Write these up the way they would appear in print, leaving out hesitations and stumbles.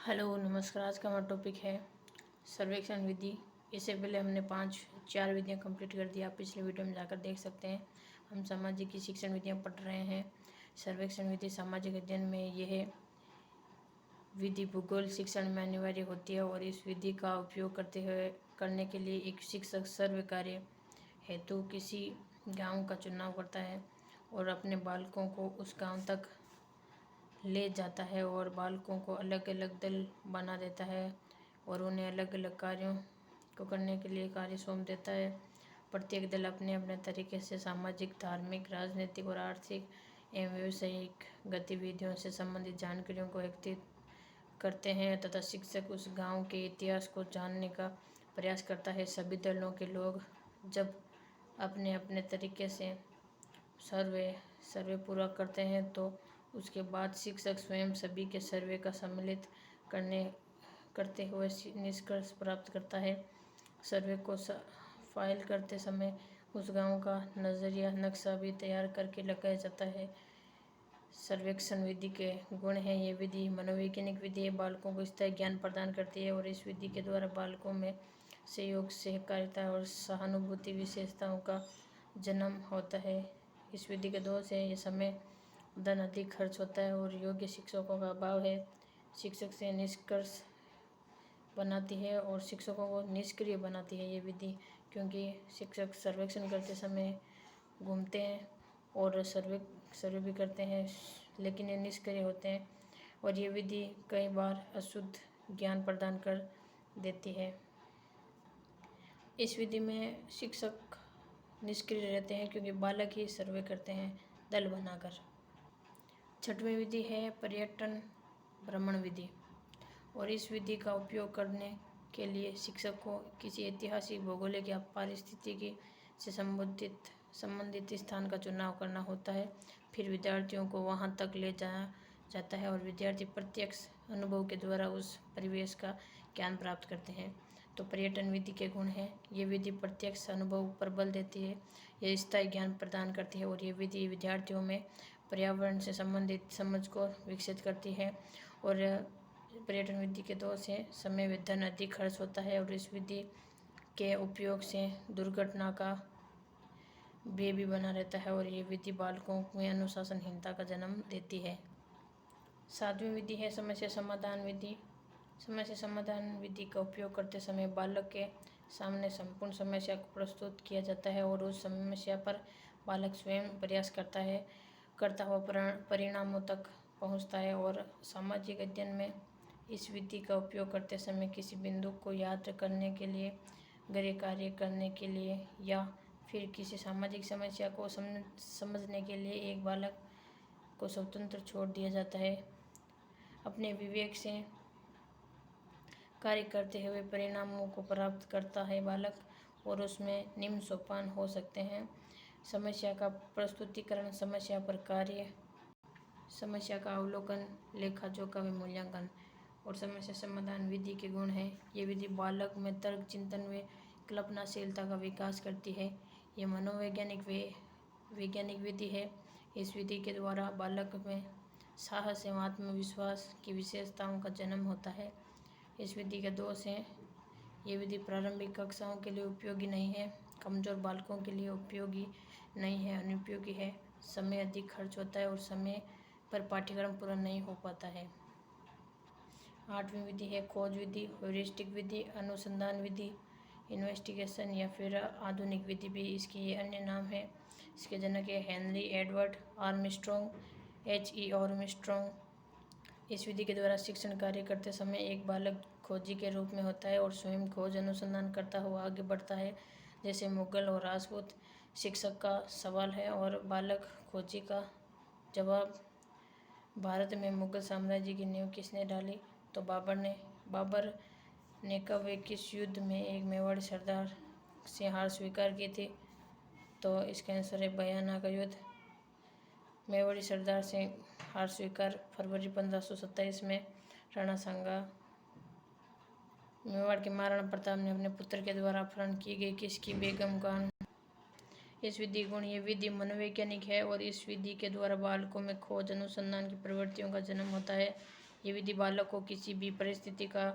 Hello नमस्कार। आज का हमारा टॉपिक है सर्वेक्षण विधि। इससे पहले हमने 4 विधियां कंप्लीट कर दी। आप पिछले वीडियो में जाकर देख सकते हैं। हम सामाजिक की शिक्षण विधियां पढ़ रहे हैं। सर्वेक्षण विधि सामाजिक अध्ययन में यह विधि भूगोल शिक्षण में अनिवार्य होती है और इस विधि का उपयोग करने के लिए एक शिक्षक सर्वे कार्य हेतु किसी गाँव का चुनाव करता है और अपने बालकों को उस गाँव तक ले जाता है और बालकों को अलग अलग दल बना देता है और उन्हें अलग अलग कार्यों को करने के लिए कार्य सौंप देता है। प्रत्येक दल अपने अपने तरीके से सामाजिक, धार्मिक, राजनीतिक और आर्थिक एवं व्यावसायिक गतिविधियों से संबंधित जानकारियों को एकत्रित करते हैं तथा शिक्षक उस गांव के इतिहास को जानने का प्रयास करता है। सभी दलों के लोग जब अपने अपने तरीके से सर्वे पूरा करते हैं तो उसके बाद शिक्षक स्वयं सभी के सर्वे का सम्मिलित करते हुए निष्कर्ष प्राप्त करता है। सर्वे को फाइल करते समय उस गांव का नज़रिया नक्शा भी तैयार करके लगाया जाता है। सर्वेक्षण विधि के गुण हैं। ये विधि मनोवैज्ञानिक विधि है, बालकों को स्थायी ज्ञान प्रदान करती है और इस विधि के द्वारा बालकों में सहयोग, सहकारिता और सहानुभूति विशेषताओं का जन्म होता है। इस विधि के दोष है, ये समय धन अधिक खर्च होता है और योग्य शिक्षकों का अभाव है। शिक्षक से निष्कर्ष बनाती है और शिक्षकों को निष्क्रिय बनाती है ये विधि, क्योंकि शिक्षक सर्वेक्षण करते समय घूमते हैं और सर्वे भी करते हैं लेकिन ये निष्क्रिय होते हैं और ये विधि कई बार अशुद्ध ज्ञान प्रदान कर देती है। इस विधि में शिक्षक निष्क्रिय रहते हैं क्योंकि बालक ही सर्वे करते हैं दल बनाकर। छठवीं विधि है पर्यटन भ्रमण विधि और इस विधि का उपयोग करने के लिए शिक्षक को किसी ऐतिहासिक, भौगोलिक या पारिस्थितिकी से संबंधित स्थान का चुनाव करना होता है। फिर विद्यार्थियों को वहां तक ले जाया जाता है और विद्यार्थी प्रत्यक्ष अनुभव के द्वारा उस परिवेश का ज्ञान प्राप्त करते हैं। तो पर्यटन विधि के गुण हैं। ये विधि प्रत्यक्ष अनुभव पर बल देती है, यह स्थायी ज्ञान प्रदान करती है और ये विधि विद्यार्थियों में पर्यावरण से संबंधित समझ को विकसित करती है। और पर्यटन विधि के दोष हैं, समय व धन अधिक खर्च होता है और इस विधि के उपयोग से दुर्घटना का भय भी बना रहता है और ये विधि बालकों में अनुशासनहीनता का जन्म देती है। सातवीं विधि है समस्या समाधान विधि। समस्या समाधान विधि का उपयोग करते समय बालक के सामने संपूर्ण समस्या को प्रस्तुत किया जाता है और उस समस्या पर बालक स्वयं प्रयास करता हुआ परिणामों तक पहुंचता है। और सामाजिक अध्ययन में इस विधि का उपयोग करते समय किसी बिंदु को याद करने के लिए, गृह कार्य करने के लिए या फिर किसी सामाजिक समस्या को समझने के लिए एक बालक को स्वतंत्र छोड़ दिया जाता है। अपने विवेक से कार्य करते हुए परिणामों को प्राप्त करता है बालक और उसमें निम्न सोपान हो सकते हैं: समस्या का प्रस्तुतिकरण, समस्या पर कार्य, समस्या का अवलोकन, लेखा जोखा व मूल्यांकन। और समस्या समाधान विधि के गुण हैं। ये विधि बालक में तर्क, चिंतन व कल्पनाशीलता का विकास करती है। ये वैज्ञानिक विधि है। इस विधि के द्वारा बालक में साहस एवं आत्मविश्वास की विशेषताओं का जन्म होता है। इस विधि के दोष हैं, ये विधि प्रारंभिक कक्षाओं के लिए उपयोगी नहीं है, कमजोर बालकों के लिए उपयोगी नहीं है, अनुपयोगी है, समय अधिक खर्च होता है और समय पर पाठ्यक्रम पूरा नहीं हो पाता है। आठवीं विधि है खोज विधि, ह्यूरिस्टिक विधि, अनुसंधान विधि, इन्वेस्टिगेशन या फिर आधुनिक विधि भी इसकी ये अन्य नाम है। इसके जनक है Henry Edward Armstrong, H.E. Armstrong. इस विधि के द्वारा शिक्षण कार्य करते समय एक बालक खोजी के रूप में होता है और स्वयं खोज अनुसंधान करता हुआ आगे बढ़ता है। जैसे मुगल और राजपूत शिक्षक का सवाल है और बालक खोजी का जवाब, भारत में मुगल साम्राज्य की नींव किसने डाली? तो बाबर ने कब व किस युद्ध में एक मेवाड़ी सरदार से हार स्वीकार की थी? तो इसका आंसर है बयाना का युद्ध। मेवाड़ी सरदार से हार स्वीकार फरवरी 1527 में राणा सांगा। मेवाड़ के महाराणा प्रताप ने अपने पुत्र के द्वारा अपहरण की गई किसकी बेगम का? इस विधि गुण, ये विधि मनोवैज्ञानिक है और इस विधि के द्वारा बालकों में खोज अनुसंधान की प्रवृत्तियों का जन्म होता है। ये विधि बालक को किसी भी परिस्थिति का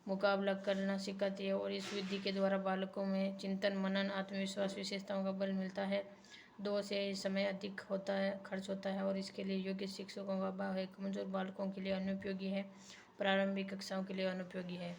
मुकाबला करना सिखाती है और इस विधि के द्वारा बालकों में चिंतन, मनन, आत्मविश्वास, विशेषताओं का बल मिलता है। 2 से समय अधिक होता है खर्च होता है और इसके लिए योग्य शिक्षकों का अभाव है। कमजोर बालकों के लिए अनुपयोगी है, प्रारंभिक कक्षाओं के लिए अनुपयोगी है।